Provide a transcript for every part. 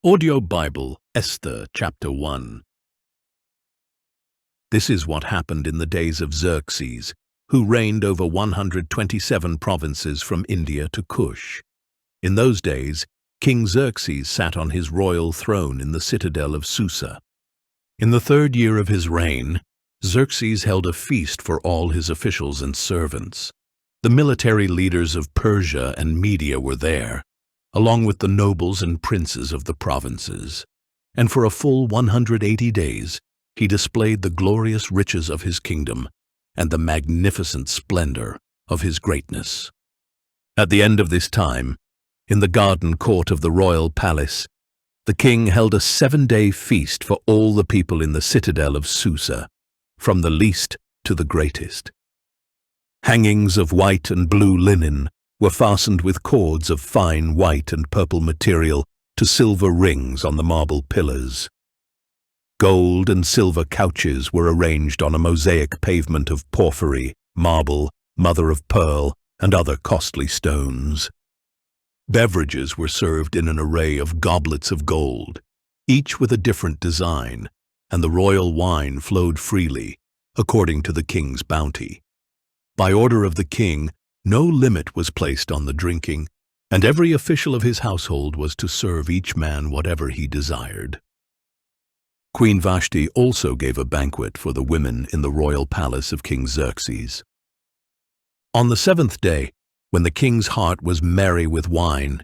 Audio Bible, Esther, Chapter 1. This is what happened in the days of Xerxes, who reigned over 127 provinces from India to Cush. In those days, King Xerxes sat on his royal throne in the citadel of Susa. In the 3rd year of his reign, Xerxes held a feast for all his officials and servants. The military leaders of Persia and Media were there, along with the nobles and princes of the provinces. And for a full 180 days, he displayed the glorious riches of his kingdom and the magnificent splendor of his greatness. At the end of this time, in the garden court of the royal palace, the king held a 7-day feast for all the people in the citadel of Susa, from the least to the greatest. Hangings of white and blue linen were fastened with cords of fine white and purple material to silver rings on the marble pillars. Gold and silver couches were arranged on a mosaic pavement of porphyry, marble, mother of pearl, and other costly stones. Beverages were served in an array of goblets of gold, each with a different design, and the royal wine flowed freely, according to the king's bounty. By order of the king, no limit was placed on the drinking, and every official of his household was to serve each man whatever he desired. Queen Vashti also gave a banquet for the women in the royal palace of King Xerxes. On the 7th day, when the king's heart was merry with wine,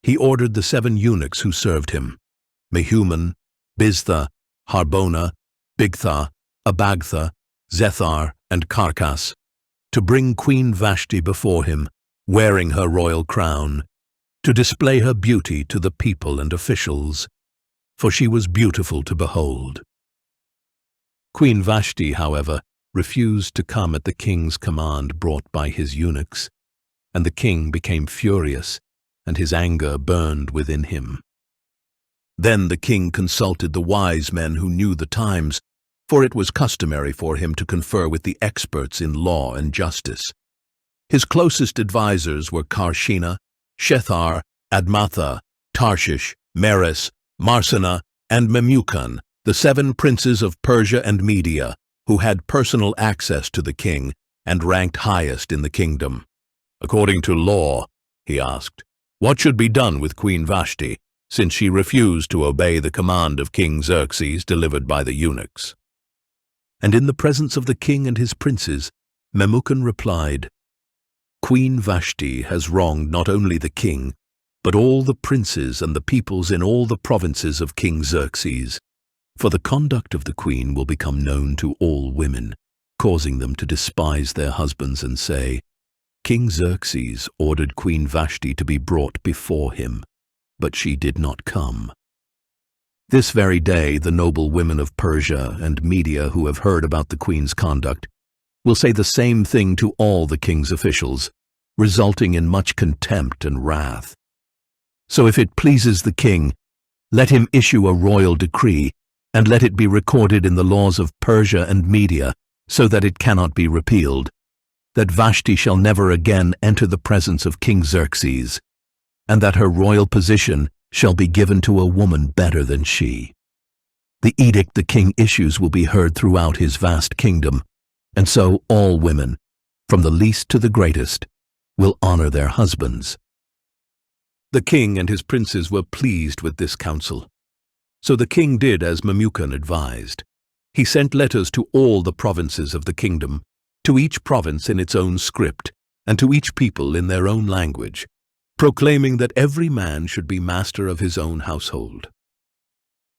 he ordered the 7 eunuchs who served him, Mehuman, Biztha, Harbona, Bigtha, Abagtha, Zethar, and Carcas, to bring Queen Vashti before him, wearing her royal crown, to display her beauty to the people and officials, for she was beautiful to behold. Queen Vashti, however, refused to come at the king's command brought by his eunuchs, and the king became furious, and his anger burned within him. Then the king consulted the wise men who knew the times, for it was customary for him to confer with the experts in law and justice. His closest advisers were Karshina, Shethar, Admatha, Tarshish, Meres, Marsena, and Memucan, the 7 princes of Persia and Media, who had personal access to the king and ranked highest in the kingdom. According to law, he asked, what should be done with Queen Vashti, since she refused to obey the command of King Xerxes delivered by the eunuchs? And in the presence of the king and his princes, Memucan replied, Queen Vashti has wronged not only the king, but all the princes and the peoples in all the provinces of King Xerxes. For the conduct of the queen will become known to all women, causing them to despise their husbands and say, King Xerxes ordered Queen Vashti to be brought before him, but she did not come. This very day the noble women of Persia and Media who have heard about the queen's conduct will say the same thing to all the king's officials, resulting in much contempt and wrath. So if it pleases the king, let him issue a royal decree, and let it be recorded in the laws of Persia and Media, so that it cannot be repealed, that Vashti shall never again enter the presence of King Xerxes, and that her royal position shall be given to a woman better than she. The edict the king issues will be heard throughout his vast kingdom, and so all women, from the least to the greatest, will honor their husbands. The king and his princes were pleased with this counsel. So the king did as Memucan advised. He sent letters to all the provinces of the kingdom, to each province in its own script, and to each people in their own language, proclaiming that every man should be master of his own household.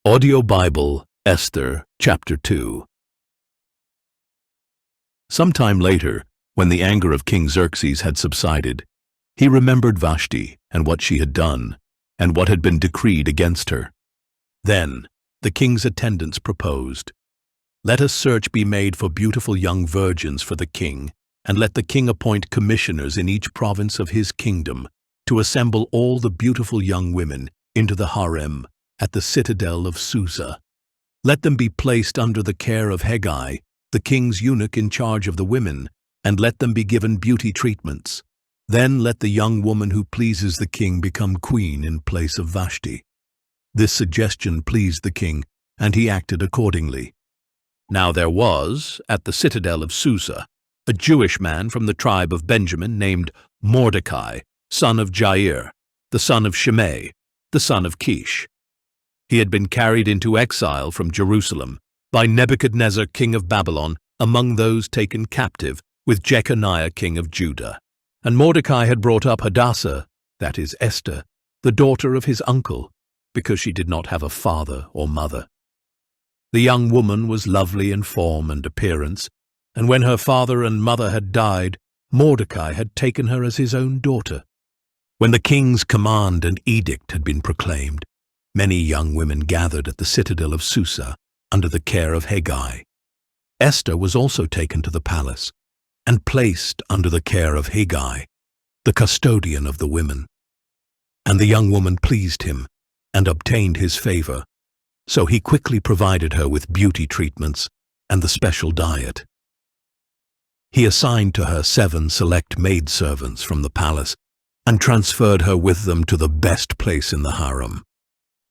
Audio Bible, Esther, Chapter 2. Sometime later, when the anger of King Xerxes had subsided, he remembered Vashti and what she had done, and what had been decreed against her. Then the king's attendants proposed, let a search be made for beautiful young virgins for the king, and let the king appoint commissioners in each province of his kingdom, to assemble all the beautiful young women into the harem at the citadel of Susa. Let them be placed under the care of Hegai, the king's eunuch in charge of the women, and let them be given beauty treatments. Then let the young woman who pleases the king become queen in place of Vashti. This suggestion pleased the king, and he acted accordingly. Now there was, at the citadel of Susa, a Jewish man from the tribe of Benjamin named Mordecai, son of Jair, the son of Shimei, the son of Kish. He had been carried into exile from Jerusalem by Nebuchadnezzar, king of Babylon, among those taken captive with Jeconiah, king of Judah. And Mordecai had brought up Hadassah, that is Esther, the daughter of his uncle, because she did not have a father or mother. The young woman was lovely in form and appearance, and when her father and mother had died, Mordecai had taken her as his own daughter. When the king's command and edict had been proclaimed, many young women gathered at the citadel of Susa under the care of Hegai. Esther was also taken to the palace and placed under the care of Hegai, the custodian of the women. And the young woman pleased him and obtained his favor, so he quickly provided her with beauty treatments and the special diet. He assigned to her 7 select maidservants from the palace and transferred her with them to the best place in the harem.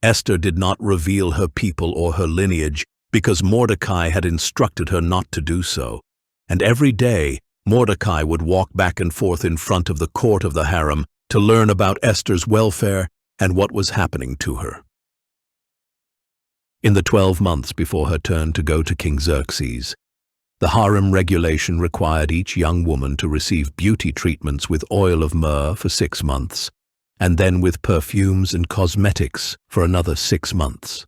Esther did not reveal her people or her lineage because Mordecai had instructed her not to do so, and every day Mordecai would walk back and forth in front of the court of the harem to learn about Esther's welfare and what was happening to her. In the 12 months before her turn to go to King Xerxes, the harem regulation required each young woman to receive beauty treatments with oil of myrrh for 6 months, and then with perfumes and cosmetics for another 6 months.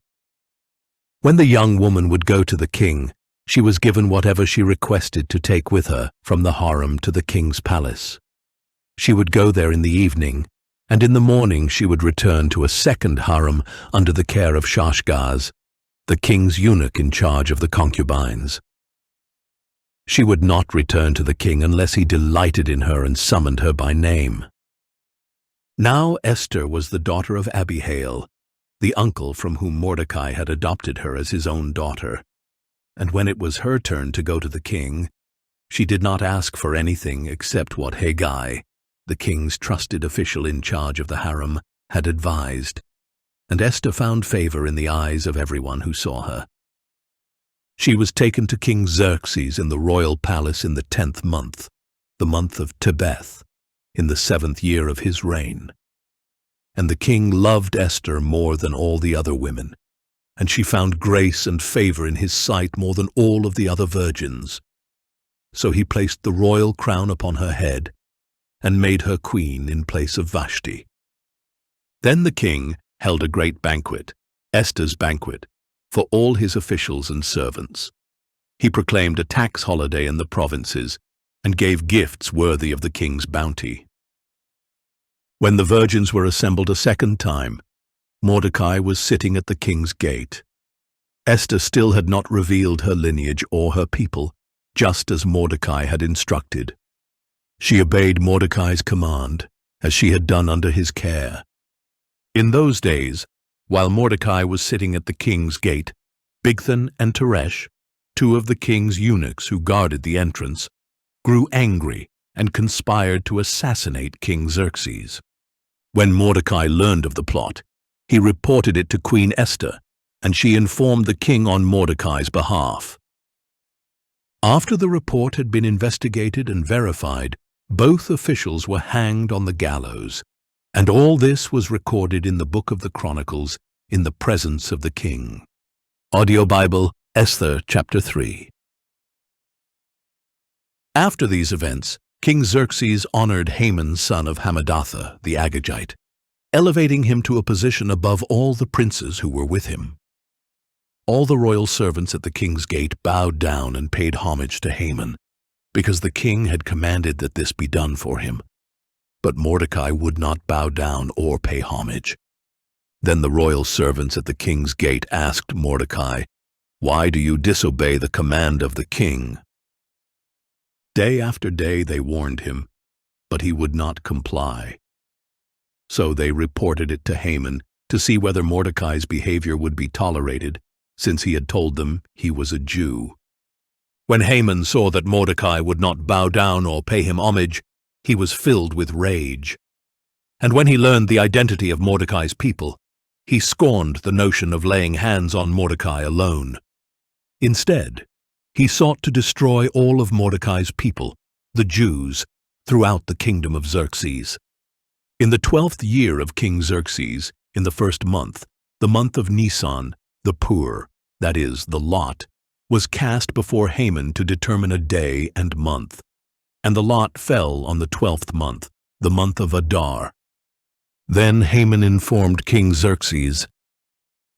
When the young woman would go to the king, she was given whatever she requested to take with her from the harem to the king's palace. She would go there in the evening, and in the morning she would return to a second harem under the care of Shashgaz, the king's eunuch in charge of the concubines. She would not return to the king unless he delighted in her and summoned her by name. Now Esther was the daughter of Abihail, the uncle from whom Mordecai had adopted her as his own daughter, and when it was her turn to go to the king, she did not ask for anything except what Hegai, the king's trusted official in charge of the harem, had advised, and Esther found favor in the eyes of everyone who saw her. She was taken to King Xerxes in the royal palace in the 10th month, the month of Tebeth, in the 7th year of his reign. And the king loved Esther more than all the other women, and she found grace and favor in his sight more than all of the other virgins. So he placed the royal crown upon her head and made her queen in place of Vashti. Then the king held a great banquet, Esther's banquet, for all his officials and servants. He proclaimed a tax holiday in the provinces and gave gifts worthy of the king's bounty. When the virgins were assembled a second time, Mordecai was sitting at the king's gate. Esther still had not revealed her lineage or her people, just as Mordecai had instructed. She obeyed Mordecai's command, as she had done under his care. In those days, while Mordecai was sitting at the king's gate, Bigthan and Teresh, 2 of the king's eunuchs who guarded the entrance, grew angry and conspired to assassinate King Xerxes. When Mordecai learned of the plot, he reported it to Queen Esther, and she informed the king on Mordecai's behalf. After the report had been investigated and verified, both officials were hanged on the gallows, and all this was recorded in the book of the Chronicles in the presence of the king. Audio Bible, Esther chapter 3. After these events, King Xerxes honored Haman, son of Hammedatha, the Agagite, elevating him to a position above all the princes who were with him. All the royal servants at the king's gate bowed down and paid homage to Haman, because the king had commanded that this be done for him. But Mordecai would not bow down or pay homage. Then the royal servants at the king's gate asked Mordecai, "Why do you disobey the command of the king?" Day after day they warned him, but he would not comply. So they reported it to Haman to see whether Mordecai's behavior would be tolerated, since he had told them he was a Jew. When Haman saw that Mordecai would not bow down or pay him homage, he was filled with rage. And when he learned the identity of Mordecai's people, he scorned the notion of laying hands on Mordecai alone. Instead, he sought to destroy all of Mordecai's people, the Jews, throughout the kingdom of Xerxes. In the 12th year of King Xerxes, in the first month, the month of Nisan, the Pur, that is, the lot, was cast before Haman to determine a day and month. And the lot fell on the 12th month, the month of Adar. Then Haman informed King Xerxes,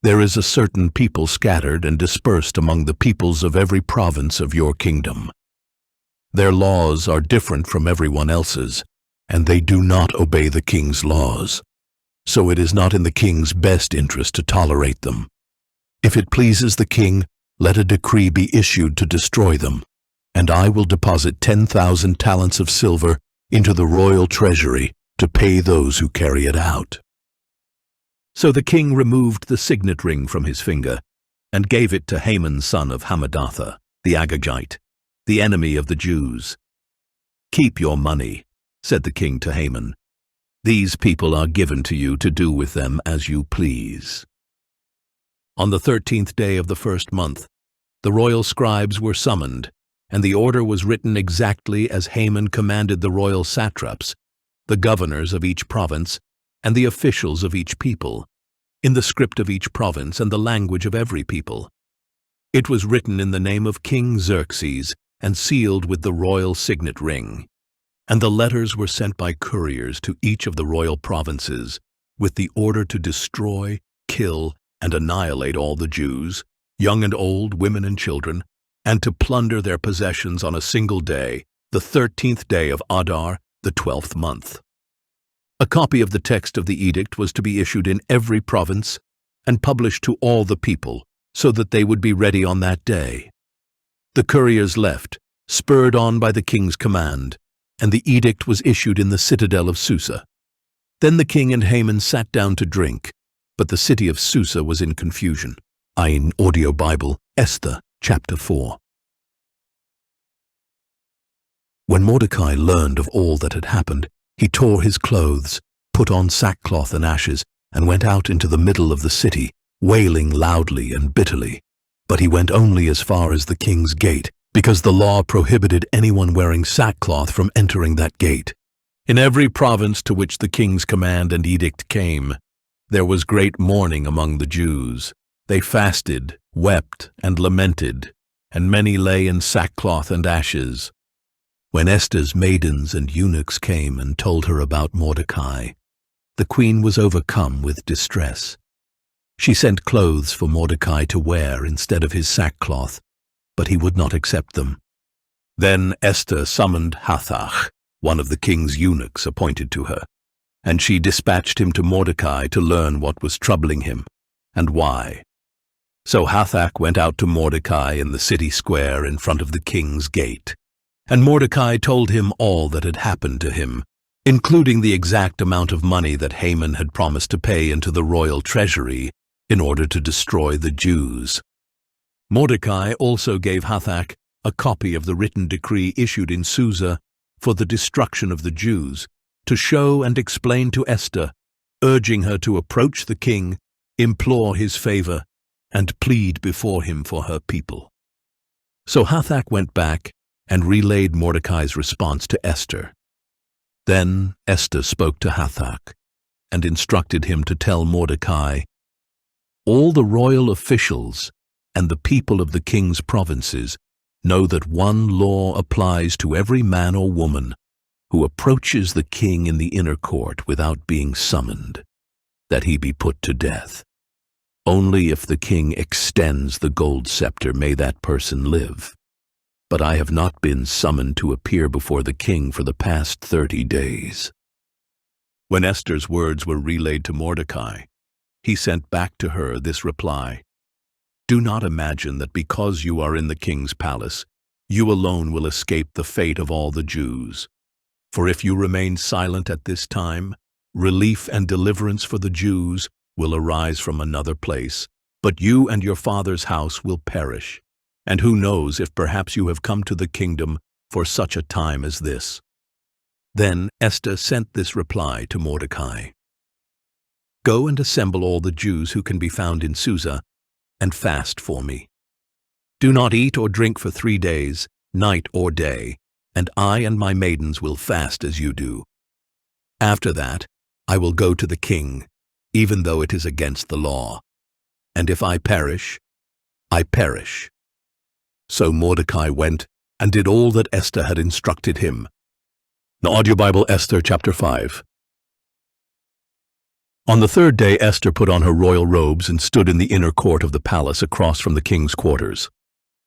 "There is a certain people scattered and dispersed among the peoples of every province of your kingdom. Their laws are different from everyone else's, and they do not obey the king's laws. So it is not in the king's best interest to tolerate them. If it pleases the king, let a decree be issued to destroy them, and I will deposit 10,000 talents of silver into the royal treasury to pay those who carry it out." So the king removed the signet ring from his finger and gave it to Haman son of Hammedatha, the Agagite, the enemy of the Jews. "Keep your money," said the king to Haman. "These people are given to you to do with them as you please." On the 13th day of the first month, the royal scribes were summoned, and the order was written exactly as Haman commanded the royal satraps, the governors of each province, and the officials of each people, in the script of each province and the language of every people. It was written in the name of King Xerxes and sealed with the royal signet ring. And the letters were sent by couriers to each of the royal provinces, with the order to destroy, kill, and annihilate all the Jews, young and old, women and children, and to plunder their possessions on a single day, the 13th day of Adar, the 12th month. A copy of the text of the edict was to be issued in every province and published to all the people, so that they would be ready on that day. The couriers left, spurred on by the king's command, and the edict was issued in the citadel of Susa. Then the king and Haman sat down to drink, but the city of Susa was in confusion. Ein Audio Bible, Esther, chapter 4. When Mordecai learned of all that had happened, he tore his clothes, put on sackcloth and ashes, and went out into the middle of the city, wailing loudly and bitterly. But he went only as far as the king's gate, because the law prohibited anyone wearing sackcloth from entering that gate. In every province to which the king's command and edict came, there was great mourning among the Jews. They fasted, wept, and lamented, and many lay in sackcloth and ashes. When Esther's maidens and eunuchs came and told her about Mordecai, the queen was overcome with distress. She sent clothes for Mordecai to wear instead of his sackcloth, but he would not accept them. Then Esther summoned Hathach, one of the king's eunuchs appointed to her, and she dispatched him to Mordecai to learn what was troubling him, and why. So Hathach went out to Mordecai in the city square in front of the king's gate, and Mordecai told him all that had happened to him, including the exact amount of money that Haman had promised to pay into the royal treasury in order to destroy the Jews. Mordecai also gave Hathach a copy of the written decree issued in Susa for the destruction of the Jews, to show and explain to Esther, urging her to approach the king, implore his favor, and plead before him for her people. So Hathach went back and relayed Mordecai's response to Esther. Then Esther spoke to Hathach and instructed him to tell Mordecai, "All the royal officials and the people of the king's provinces know that one law applies to every man or woman who approaches the king in the inner court without being summoned, that he be put to death. Only if the king extends the gold scepter may that person live. But I have not been summoned to appear before the king for the past 30 days. When Esther's words were relayed to Mordecai, he sent back to her this reply, "Do not imagine that because you are in the king's palace, you alone will escape the fate of all the Jews. For if you remain silent at this time, relief and deliverance for the Jews will arise from another place, but you and your father's house will perish. And who knows if perhaps you have come to the kingdom for such a time as this." Then Esther sent this reply to Mordecai. Go and assemble all the Jews who can be found in Susa, and fast for me. Do not eat or drink for 3 days, night or day, and I and my maidens will fast as you do. After that, I will go to the king, even though it is against the law. And if I perish, I perish." So Mordecai went and did all that Esther had instructed him. The Audio Bible, Esther chapter 5. On the 3rd day, Esther put on her royal robes and stood in the inner court of the palace across from the king's quarters.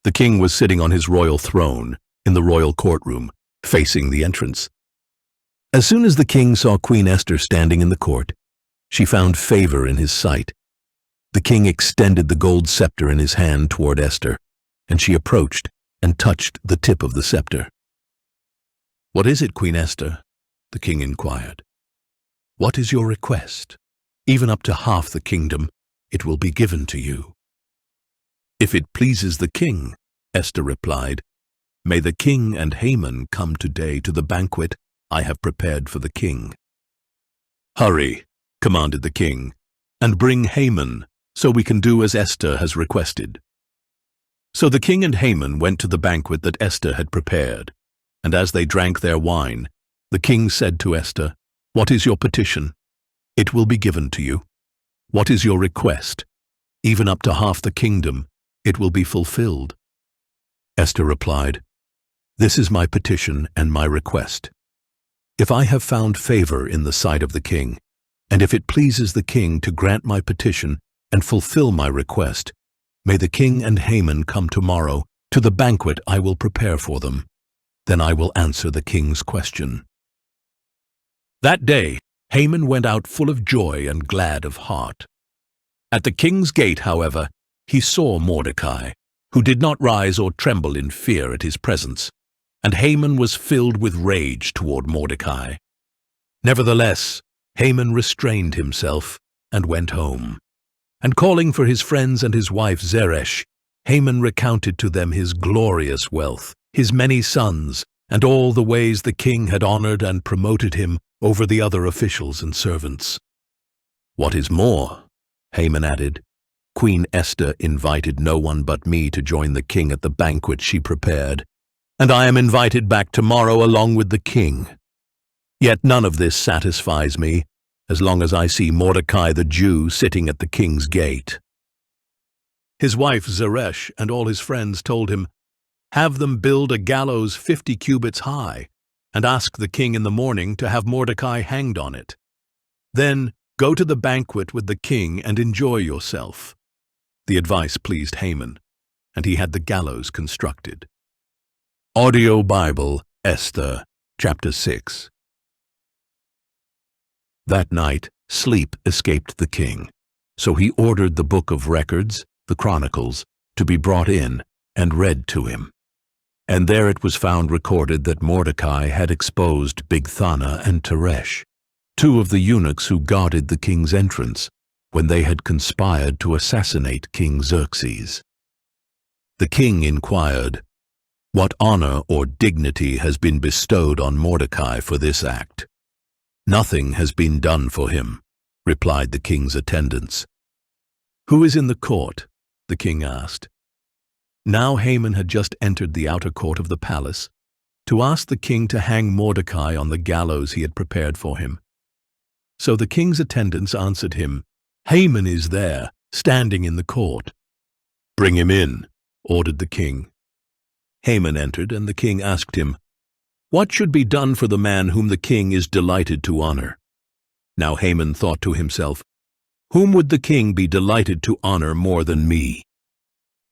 The king was sitting on his royal throne in the royal courtroom, facing the entrance. As soon as the king saw Queen Esther standing in the court, she found favor in his sight. The king extended the gold scepter in his hand toward Esther, and she approached and touched the tip of the scepter. "What is it, Queen Esther?" the king inquired. "What is your request? Even up to half the kingdom, it will be given to you." "If it pleases the king," Esther replied, "may the king and Haman come today to the banquet I have prepared for the king." "Hurry," commanded the king, "and bring Haman, so we can do as Esther has requested." So the king and Haman went to the banquet that Esther had prepared, and as they drank their wine, the king said to Esther, "What is your petition? It will be given to you. What is your request? Even up to half the kingdom, it will be fulfilled." Esther replied, "This is my petition and my request. If I have found favor in the sight of the king, and if it pleases the king to grant my petition and fulfill my request, may the king and Haman come tomorrow to the banquet I will prepare for them. Then I will answer the king's question." That day, Haman went out full of joy and glad of heart. At the king's gate, however, he saw Mordecai, who did not rise or tremble in fear at his presence, and Haman was filled with rage toward Mordecai. Nevertheless, Haman restrained himself and went home. And calling for his friends and his wife Zeresh, Haman recounted to them his glorious wealth, his many sons, and all the ways the king had honored and promoted him over the other officials and servants. "What is more," Haman added, "Queen Esther invited no one but me to join the king at the banquet she prepared, and I am invited back tomorrow along with the king. Yet none of this satisfies me, as long as I see Mordecai the Jew sitting at the king's gate." His wife Zeresh and all his friends told him, "Have them build a gallows 50 cubits high, and ask the king in the morning to have Mordecai hanged on it. Then go to the banquet with the king and enjoy yourself." The advice pleased Haman, and he had the gallows constructed. Audio Bible, Esther, chapter 6. That night, sleep escaped the king, so he ordered the book of records, the Chronicles, to be brought in and read to him. And there it was found recorded that Mordecai had exposed Bigthana and Teresh, 2 of the eunuchs who guarded the king's entrance, when they had conspired to assassinate King Xerxes. The king inquired, "What honor or dignity has been bestowed on Mordecai for this act?" "Nothing has been done for him," replied the king's attendants. "Who is in the court?" the king asked. Now Haman had just entered the outer court of the palace to ask the king to hang Mordecai on the gallows he had prepared for him. So the king's attendants answered him, "Haman is there, standing in the court." "Bring him in," ordered the king. Haman entered, and the king asked him, "What should be done for the man whom the king is delighted to honor?" Now Haman thought to himself, "Whom would the king be delighted to honor more than me?"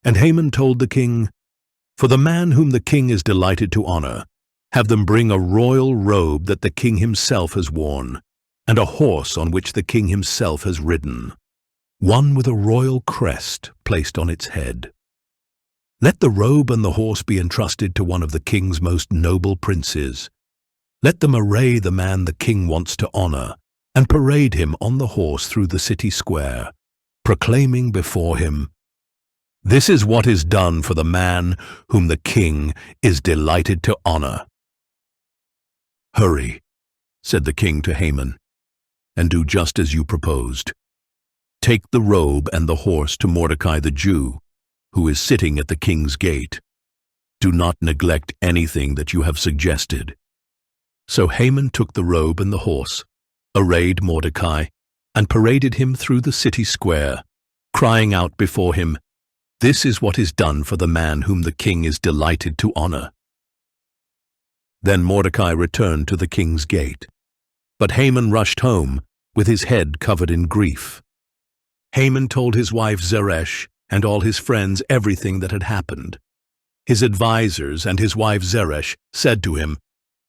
And Haman told the king, "For the man whom the king is delighted to honor, have them bring a royal robe that the king himself has worn, and a horse on which the king himself has ridden, one with a royal crest placed on its head. Let the robe and the horse be entrusted to one of the king's most noble princes. Let them array the man the king wants to honor, and parade him on the horse through the city square, proclaiming before him, 'This is what is done for the man whom the king is delighted to honor.'" "Hurry," said the king to Haman, "and do just as you proposed. Take the robe and the horse to Mordecai the Jew, who is sitting at the king's gate. Do not neglect anything that you have suggested." So Haman took the robe and the horse, arrayed Mordecai, and paraded him through the city square, crying out before him, "This is what is done for the man whom the king is delighted to honor." Then Mordecai returned to the king's gate, but Haman rushed home with his head covered in grief. Haman told his wife Zeresh and all his friends everything that had happened. His advisers and his wife Zeresh said to him,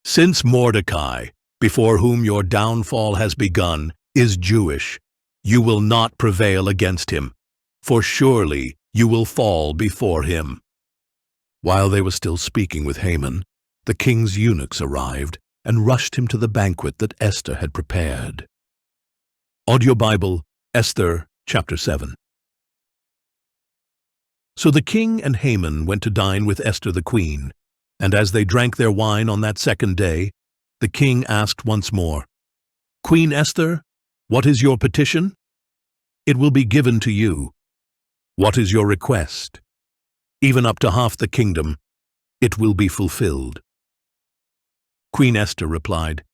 "Since Mordecai, before whom your downfall has begun, is Jewish, you will not prevail against him, for surely you will fall before him." While they were still speaking with Haman, the king's eunuchs arrived and rushed him to the banquet that Esther had prepared. Audio Bible, Esther, chapter 7. So the king and Haman went to dine with Esther the queen, and as they drank their wine on that second day, the king asked once more, "Queen Esther, what is your petition? It will be given to you. What is your request? Even up to half the kingdom, it will be fulfilled." Queen Esther replied,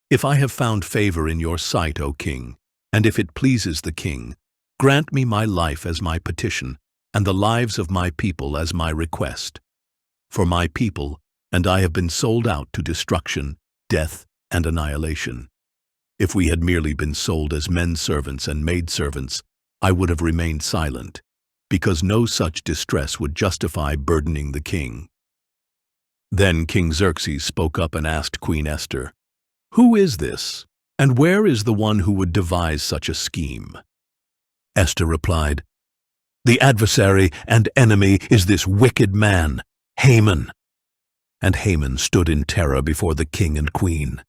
"If I have found favor in your sight, O king, and if it pleases the king, grant me my life as my petition, and the lives of my people as my request. For my people and I have been sold out to destruction, death, and annihilation. If we had merely been sold as men-servants and maid-servants, I would have remained silent, because no such distress would justify burdening the king." Then King Xerxes spoke up and asked Queen Esther, "Who is this, and where is the one who would devise such a scheme?" Esther replied, "The adversary and enemy is this wicked man, Haman." And Haman stood in terror before the king and queen.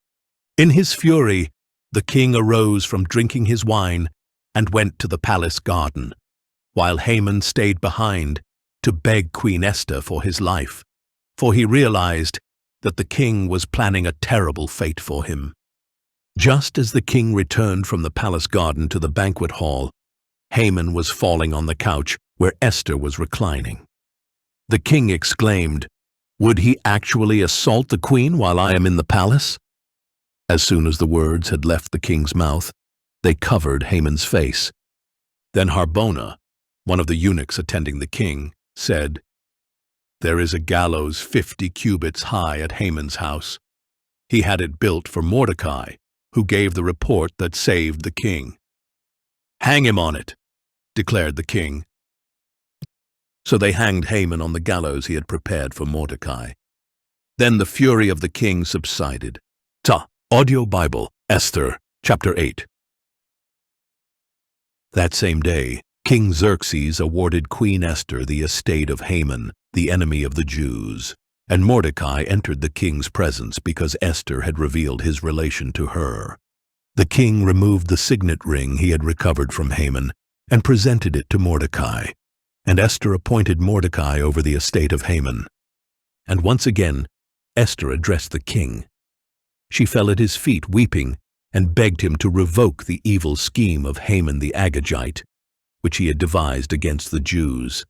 In his fury, the king arose from drinking his wine and went to the palace garden, while Haman stayed behind to beg Queen Esther for his life, for he realized that the king was planning a terrible fate for him. Just as the king returned from the palace garden to the banquet hall, Haman was falling on the couch where Esther was reclining. The king exclaimed, "Would he actually assault the queen while I am in the palace?" As soon as the words had left the king's mouth, they covered Haman's face. Then Harbona, one of the eunuchs attending the king, said, "There is a gallows 50 cubits high at Haman's house. He had it built for Mordecai, who gave the report that saved the king." "Hang him on it," declared the king. So they hanged Haman on the gallows he had prepared for Mordecai. Then the fury of the king subsided. Audio Bible, Esther, chapter 8. That same day, King Xerxes awarded Queen Esther the estate of Haman, the enemy of the Jews, and Mordecai entered the king's presence because Esther had revealed his relation to her. The king removed the signet ring he had recovered from Haman and presented it to Mordecai, and Esther appointed Mordecai over the estate of Haman. And once again, Esther addressed the king. She fell at his feet weeping and begged him to revoke the evil scheme of Haman the Agagite, which he had devised against the Jews.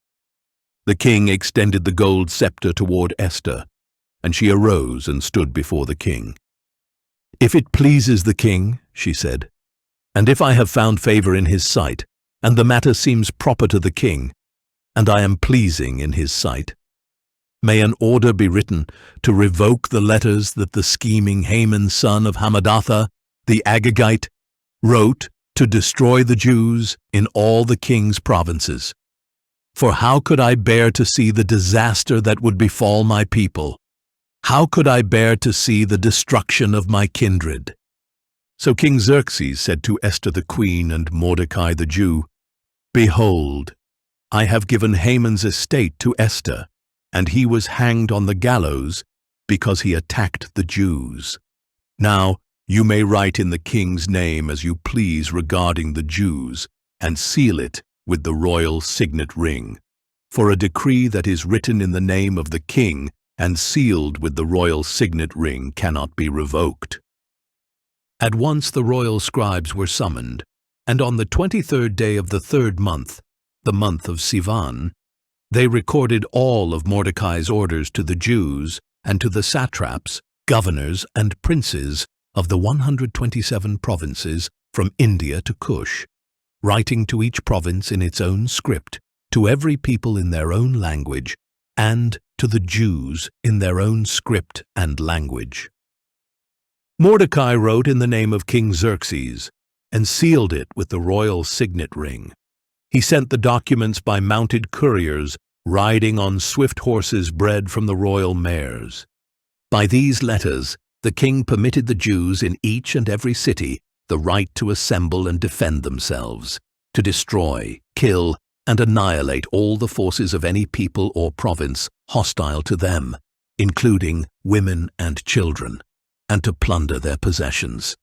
The king extended the gold scepter toward Esther, and she arose and stood before the king. "If it pleases the king," she said, "and if I have found favor in his sight, and the matter seems proper to the king, and I am pleasing in his sight, may an order be written to revoke the letters that the scheming Haman son of Hammedatha, the Agagite, wrote to destroy the Jews in all the king's provinces. For how could I bear to see the disaster that would befall my people? How could I bear to see the destruction of my kindred?" So King Xerxes said to Esther the queen and Mordecai the Jew, "Behold, I have given Haman's estate to Esther, and he was hanged on the gallows because he attacked the Jews. Now you may write in the king's name as you please regarding the Jews, and seal it with the royal signet ring. For a decree that is written in the name of the king and sealed with the royal signet ring cannot be revoked." At once the royal scribes were summoned, And on the 23rd day of the 3rd month, the month of Sivan, they recorded all of Mordecai's orders to the Jews and to the satraps, governors, and princes of the 127 provinces from India to Cush, writing to each province in its own script, to every people in their own language, and to the Jews in their own script and language. Mordecai wrote in the name of King Xerxes, and sealed it with the royal signet ring. He sent the documents by mounted couriers riding on swift horses bred from the royal mares. By these letters, the king permitted the Jews in each and every city the right to assemble and defend themselves, to destroy, kill, and annihilate all the forces of any people or province hostile to them, including women and children, and to plunder their possessions.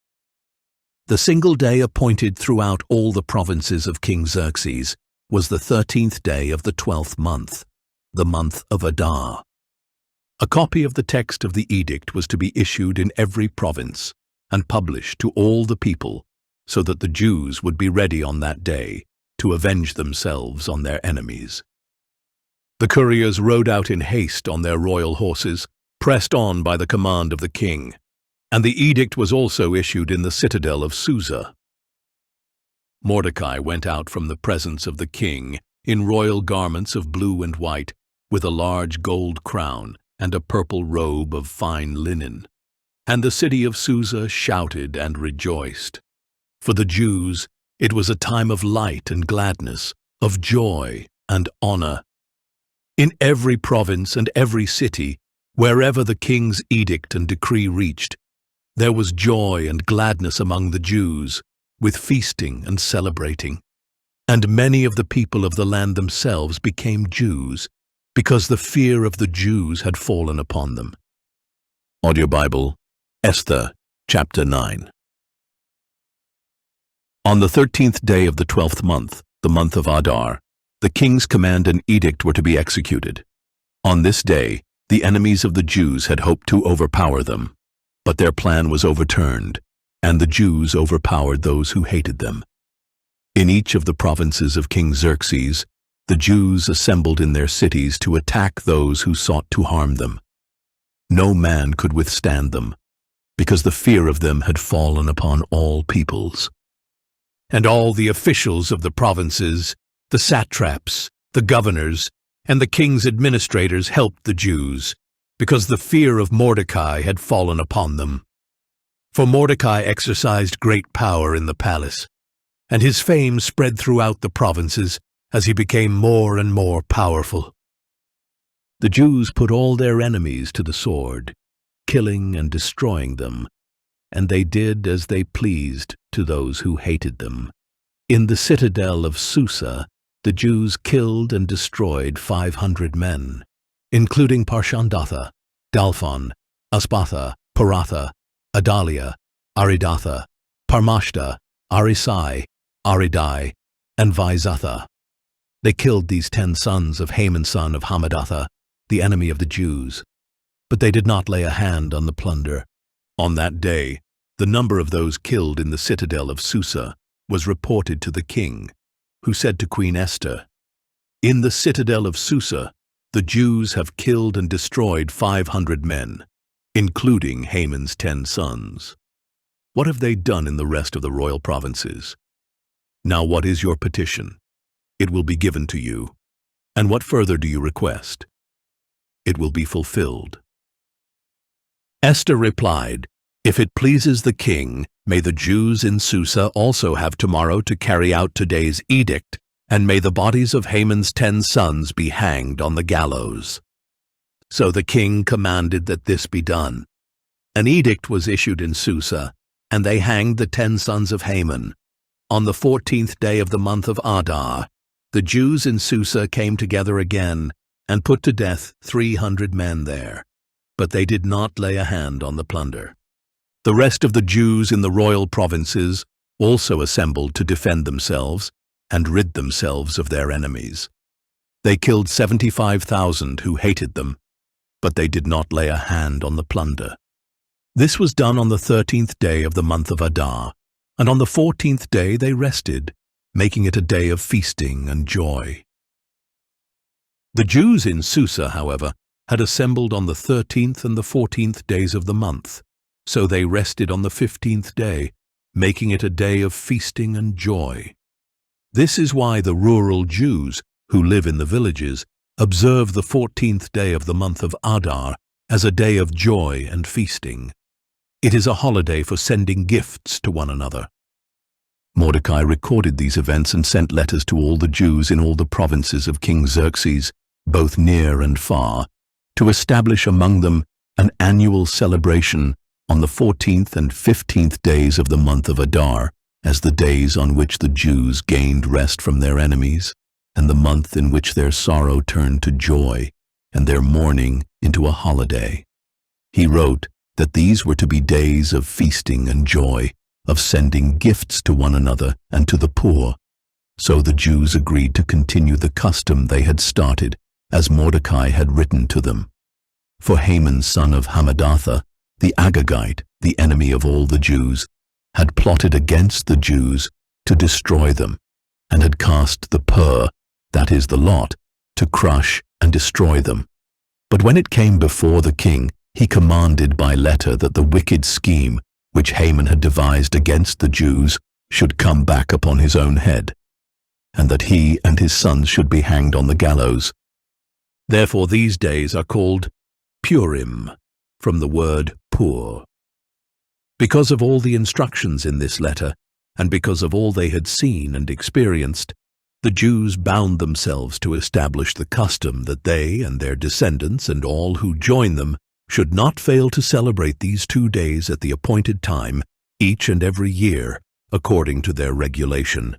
The single day appointed throughout all the provinces of King Xerxes was the 13th day of the 12th month, the month of Adar. A copy of the text of the edict was to be issued in every province and published to all the people, so that the Jews would be ready on that day to avenge themselves on their enemies. The couriers rode out in haste on their royal horses, pressed on by the command of the king, and the edict was also issued in the citadel of Susa. Mordecai went out from the presence of the king in royal garments of blue and white, with a large gold crown and a purple robe of fine linen. And the city of Susa shouted and rejoiced. For the Jews, it was a time of light and gladness, of joy and honor. In every province and every city, wherever the king's edict and decree reached, there was joy and gladness among the Jews, with feasting and celebrating. And many of the people of the land themselves became Jews, because the fear of the Jews had fallen upon them. Audio Bible, Esther, chapter 9. On the 13th day of the 12th month, the month of Adar, the king's command and edict were to be executed. On this day, the enemies of the Jews had hoped to overpower them, but their plan was overturned, and the Jews overpowered those who hated them. In each of the provinces of King Xerxes, the Jews assembled in their cities to attack those who sought to harm them. No man could withstand them, because the fear of them had fallen upon all peoples. And all the officials of the provinces, the satraps, the governors, and the king's administrators helped the Jews, because the fear of Mordecai had fallen upon them. For Mordecai exercised great power in the palace, and his fame spread throughout the provinces as he became more and more powerful. The Jews put all their enemies to the sword, killing and destroying them, and they did as they pleased to those who hated them. In the citadel of Susa, the Jews killed and destroyed 500 men, including Parshandatha, Dalphon, Aspatha, Paratha, Adalia, Aridatha, Parmashta, Arisai, Aridai, and Vaizatha. They killed these 10 sons of Haman son of Hammedatha, the enemy of the Jews, but they did not lay a hand on the plunder. On that day, the number of those killed in the citadel of Susa was reported to the king, who said to Queen Esther, "In the citadel of Susa, the Jews have killed and destroyed 500 men, including Haman's 10 sons. What have they done in the rest of the royal provinces? Now what is your petition? It will be given to you. And what further do you request? It will be fulfilled." Esther replied, "If it pleases the king, may the Jews in Susa also have tomorrow to carry out today's edict, and may the bodies of Haman's 10 sons be hanged on the gallows." So the king commanded that this be done. An edict was issued in Susa, and they hanged the 10 sons of Haman. On the 14th day of the month of Adar, the Jews in Susa came together again and put to death 300 men there, but they did not lay a hand on the plunder. The rest of the Jews in the royal provinces also assembled to defend themselves and rid themselves of their enemies. They killed 75,000 who hated them, but they did not lay a hand on the plunder. This was done on the 13th day of the month of Adar, And on the 14th day they rested, making it a day of feasting and joy. The Jews in Susa, however, had assembled on the 13th and the 14th days of the month, so they rested on the 15th day, making it a day of feasting and joy. This is why the rural Jews, who live in the villages, observe the 14th day of the month of Adar as a day of joy and feasting. It is a holiday for sending gifts to one another. Mordecai recorded these events and sent letters to all the Jews in all the provinces of King Xerxes, both near and far, to establish among them an annual celebration on the 14th and 15th days of the month of Adar, as the days on which the Jews gained rest from their enemies, and the month in which their sorrow turned to joy, and their mourning into a holiday. He wrote that these were to be days of feasting and joy, of sending gifts to one another and to the poor. So the Jews agreed to continue the custom they had started, as Mordecai had written to them. For Haman, son of Hammedatha, the Agagite, the enemy of all the Jews, had plotted against the Jews to destroy them, and had cast the pur, that is the lot, to crush and destroy them. But when it came before the king, he commanded by letter that the wicked scheme which Haman had devised against the Jews should come back upon his own head, and that he and his sons should be hanged on the gallows. Therefore these days are called Purim, from the word pur. Because of all the instructions in this letter, and because of all they had seen and experienced, the Jews bound themselves to establish the custom that they and their descendants and all who join them should not fail to celebrate these 2 days at the appointed time, each and every year, according to their regulation.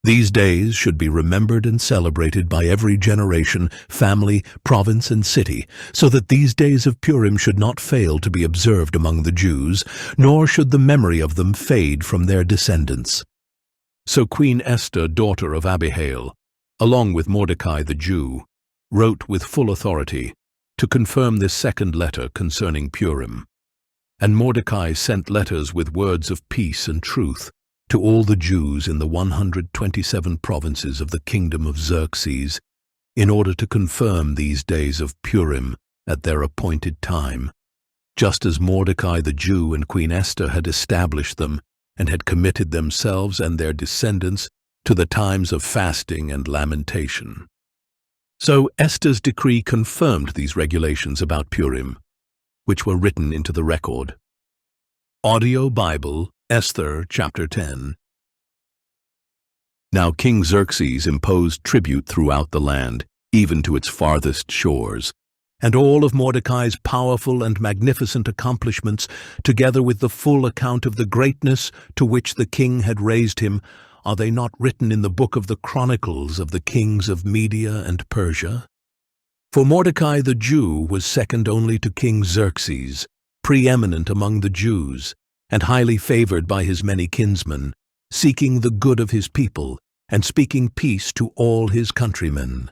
These days should be remembered and celebrated by every generation, family, province, and city, so that these days of Purim should not fail to be observed among the Jews, nor should the memory of them fade from their descendants. So Queen Esther, daughter of Abihail, along with Mordecai the Jew, wrote with full authority to confirm this second letter concerning Purim. And Mordecai sent letters with words of peace and truth to all the Jews in the 127 provinces of the kingdom of Xerxes, in order to confirm these days of Purim at their appointed time, just as Mordecai the Jew and Queen Esther had established them and had committed themselves and their descendants to the times of fasting and lamentation. So Esther's decree confirmed these regulations about Purim, which were written into the record. Audio Bible, Esther chapter 10. Now King Xerxes imposed tribute throughout the land, even to its farthest shores, and all of Mordecai's powerful and magnificent accomplishments, together with the full account of the greatness to which the king had raised him, are they not written in the book of the Chronicles of the kings of Media and Persia? For Mordecai the Jew was second only to King Xerxes, preeminent among the Jews, and highly favored by his many kinsmen, seeking the good of his people and speaking peace to all his countrymen.